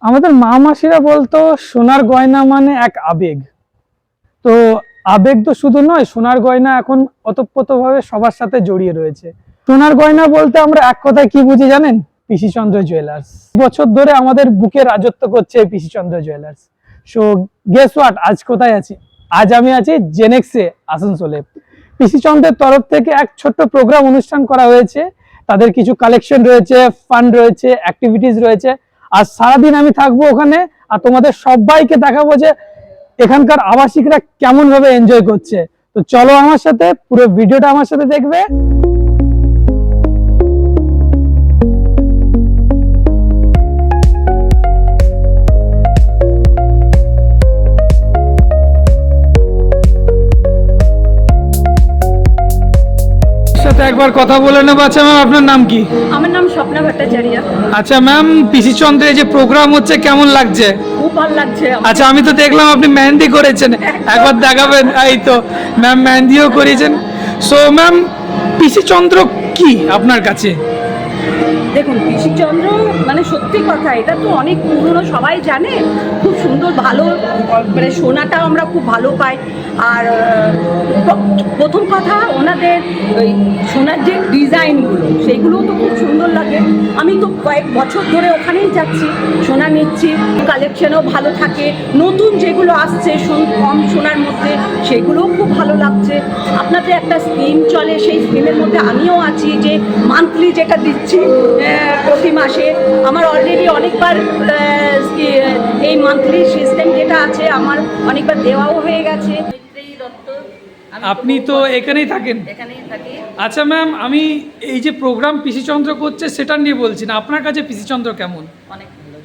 আমাদের মা মাসিরা বলতো সোনার গয়না মানে এক আবেগ। তো আবেগ তো শুধু নয়, সোনার গয়না এখন ওতপ্রোতভাবে সবার সাথে জড়িয়ে রয়েছে। সোনার গয়না বলতে আমরা এক কথায় কি বুঝি জানেন? পিসি চন্দ্র জুয়েলার্স। বছর ধরে আমাদের বুকে রাজত্ব করছে পিসি চন্দ্র জুয়েলার্স। সো গেস হোয়াট, আজ কোথায় আছি? আজ আমি আছি জেনেক্সে আসানসোলে। পিসি চন্দ্রের তরফ থেকে এক ছোট্ট প্রোগ্রাম অনুষ্ঠান করা হয়েছে। তাদের কিছু কালেকশন রয়েছে, ফান্ড রয়েছে, অ্যাক্টিভিটিস রয়েছে। আর সারাদিন আমি থাকবো ওখানে, আর তোমাদের সবাইকে দেখাবো যে এখানকার আবাসিকরা কেমন ভাবে এনজয় করছে। তো চলো আমার সাথে, পুরো ভিডিওটা আমার সাথে দেখবে। সাথে একবার কথা বলে নেবো। আচ্ছা ম্যাম, আপনার নাম কি? আমার নাম স্বপ্না ভট্টাচার্য। আচ্ছা ম্যাম, পিসি চন্দ্রের যে প্রোগ্রাম হচ্ছে কেমন লাগছে? খুব ভালো লাগছে। আচ্ছা, আমি তো দেখলাম আপনি মেহেন্দি করেছেন, একবার দেখাবেন? এই তো ম্যাম মেহেন্দিও করেছেন। সো ম্যাম, পিসি চন্দ্র কি আপনার কাছে? দেখুন, পিসিচন্দ্র মানে সত্যি কথা, এটা তো অনেক পুরনো, সবাই জানে, খুব সুন্দর, ভালো, মানে সোনাটাও আমরা খুব ভালো পাই। আর প্রথম কথা, ওনাদের ওই সোনার যে ডিজাইনগুলো সেইগুলোও তো খুব সুন্দর লাগে। আমি তো কয়েক বছর ধরে ওখানেই যাচ্ছি, সোনা নিচ্ছি, কালেকশনও ভালো থাকে। নতুন যেগুলো আসছে কম সোনার মধ্যে, সেগুলোও খুব ভালো লাগছে। আপনাদের একটা স্কিম চলে, সেই স্কিমের মধ্যে আমিও আছি, যে মান্থলি যেটা দিচ্ছি প্রতি মাসে। আমার অলরেডি অনেকবার এই মান্থলি সিস্টেম যেটা আছে আমার অনেকবার দেওয়াও হয়ে গেছে। আপনি তো এখানেই থাকেন? এখানেই থাকি। আচ্ছা ম্যাম, আমি এই যে প্রোগ্রাম পিসি চন্দ্র করছে সেটা নিয়ে বলছি না, আপনার কাছে পিসি চন্দ্র কেমন? অনেক ভালো।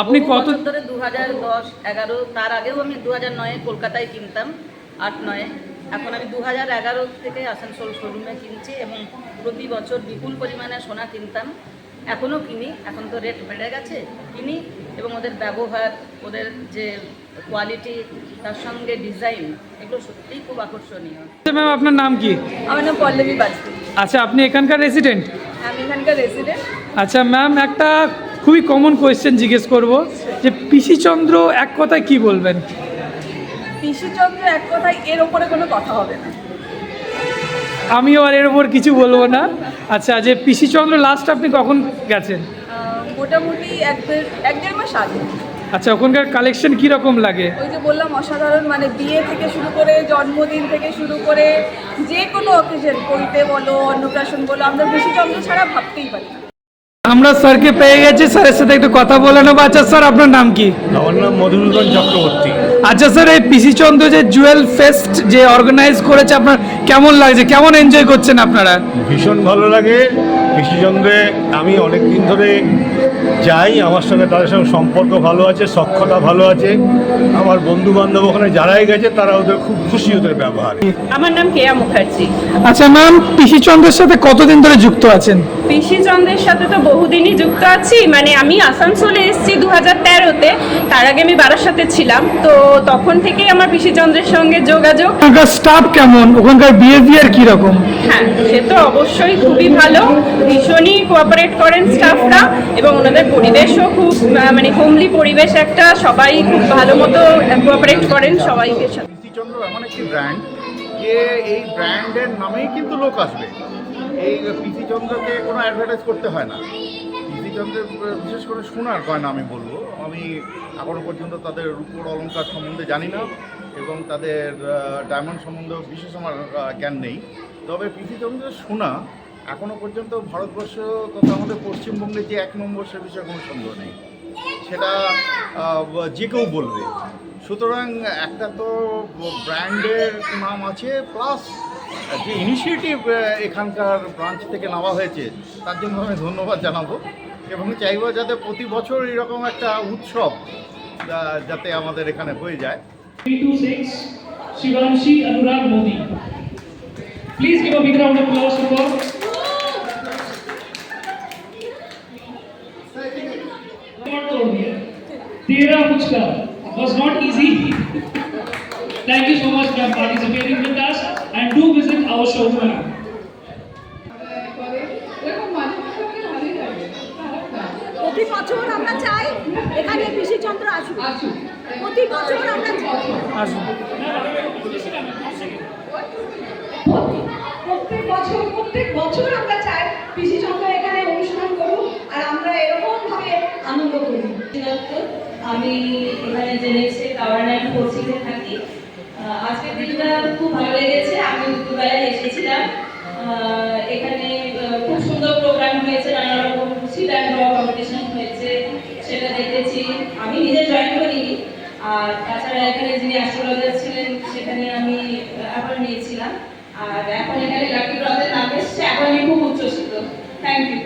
আপনি কত ধরে 2010-11, তার আগেও আমি 2009-এ কলকাতায় কিনতাম, 8-9। এখন আমি 2011 থেকে আসানসোল শোরুমে কিনছি, এবং প্রতি বছর বিপুল পরিমাণে সোনা কিনতাম, এখনও কিনি। এখন তো রেট বেড়ে গেছে, কিনি। এবং ওদের ব্যবহার, ওদের যে কোয়ালিটি, তার সঙ্গে ডিজাইন, এগুলো সত্যিই খুব আকর্ষণীয়। ম্যাম, আপনার নাম কি? আমার নাম পল্লবী বাজপেয়ী। আচ্ছা, আপনি এখানকার রেসিডেন্ট? আমি এখানকার রেসিডেন্ট। আচ্ছা ম্যাম, একটা খুবই কমন কোয়েশ্চেন জিজ্ঞেস করব, যে পিসি চন্দ্র এক কথায় কি বলবেন? পিসিচন্দ্র এক কথায়, এর ওপরে কোনো কথা হবে না। আমিও আর এর ওপর কিছু বলবো না। আচ্ছা, যে পিসি চন্দ্র লাস্ট আপনি কখন গেছেন? মোটামুটি এক দেড় মাস আগে। আচ্ছা, ওখানকার কালেকশন কি রকম লাগে? ওই যে বললাম, অসাধারণ, মানে বিয়ে থেকে শুরু করে, জন্মদিন থেকে শুরু করে, যে কোনো অকেশন, পৈতে বলো, অন্নপ্রাশন বলো, আমরা পিসিচন্দ্র ছাড়া ভাবতেই পারি না। আমরা স্যারকে পেয়ে গেছি, স্যারের সাথে একটু কথা বলে নেবো। আচ্ছা স্যার, আপনার নাম কি? আমার নাম মধুসূদন চক্রবর্তী। আচ্ছা স্যার, এই পিসি চন্দ্র যে জুয়েল ফেস্ট যে অর্গানাইজ করেছে, আপনার কেমন লাগছে, কেমন এনজয় করছেন আপনারা? ভীষণ ভালো লাগে। কৃষিচন্দ্রে আমি অনেক দিন ধরে যাই, আমার সঙ্গে তাদের সঙ্গে সম্পর্ক ভালো আছে, সখ্যতা ভালো আছে। আমার বন্ধু বান্ধব ওখানে যারাই গেছে তারা ওদের খুব খুশি, ওদের ব্যবহার। আমার নাম কেয়া মুখার্জি। আচ্ছা ম্যাম, পিসি চন্দ্রের সাথে কতদিন ধরে যুক্ত আছেন? পিসিচন্দ্রের সাথে তো বহুদিনই যুক্ত আছি। মানে আমি আসানসোলে এসেছি 2013-তে, তার আগে আমি বারাসাতে ছিলাম। তো তখন থেকেই আমার পিসিচন্দ্রের সঙ্গে যোগাযোগ। ওখানকার স্টাফ কেমন, ওখানকার বিহেভিয়ার কীরকম? হ্যাঁ, সে তো অবশ্যই খুবই ভালো, ভীষণই কোঅপারেট করেন স্টাফরা, এবং ওনাদের পরিবেশও খুব মানে হোমলি পরিবেশ একটা, সবাই খুব ভালো মতো কোঅপারেট করেন সবাইকে সাথে। কৃষিচন্দ্র এমন একটি ব্র্যান্ড যে এই ব্র্যান্ডের নামেই কিন্তু লোক আসবে। এই পিসিচন্দ্রকে কোনো অ্যাডভার্টাইজ করতে হয় না। পিসিচন্দ্রের বিশেষ করে সোনার গয়না আমি বলবো, আমি এখনও পর্যন্ত তাদের রূপোর অলংকার সম্বন্ধে জানি না, এবং তাদের ডায়মন্ড সম্বন্ধেও বিশেষ আমার জ্ঞান নেই। তবে পিসিচন্দ্রের সোনা এখনও পর্যন্ত ভারতবর্ষ তথা আমাদের পশ্চিমবঙ্গে যে 1 নম্বর, সে বিষয়ে কোনো সন্দেহ নেই, সেটা যে কেউ বলবে। সুতরাং একটা তো ব্র্যান্ডের নাম আছে, প্লাস যে ইনিশিয়েটিভ এখানকার ব্রাঞ্চ থেকে নেওয়া হয়েছে, তার জন্য আমি ধন্যবাদ জানাবো, এবং চাইবো যাতে প্রতি বছর এরকম একটা উৎসব যাতে আমাদের এখানে হয়ে যায়। 326 Shivanshi Anurag Modi. Please give a big round of applause for her. Tera Puchka was not easy. Thank you so much for participating with us, and do visit our showroom. প্রতি বছর আমরা চাই এখানে পিসিচন্দ্র আসুক, প্রতি বছর আমরা আসুন। প্রত্যেক বছর আমরা চাই পিসিচন্দ্র এখানে অনুষ্ঠান করুক আর আমরা এরকম ভাবে আনন্দ করি। আমি এখানে জেনেছি টাওয়ার 9 কোচিংয়ে থাকি। আজকের দিনটা খুব ভালো লেগেছে। আমি দুপুরবেলায় এসেছিলাম, এখানে খুব সুন্দর প্রোগ্রাম হয়েছে, নানা রকম সিট অ্যান্ড ড্র কম্পিটিশন হয়েছে, সেটা দেখেছি। আমি নিজে জয়েন করিনি, আর তাছাড়া এখানে যিনি অ্যাস্ট্রোলজার ছিলেন সেখানে আমি অ্যাপয়েন্ট নিয়েছিলাম। আর এখন এখানে লাকি ড্রতে নাম এসছে, এখন আমি খুব উচ্ছ্বসিত। Thank you.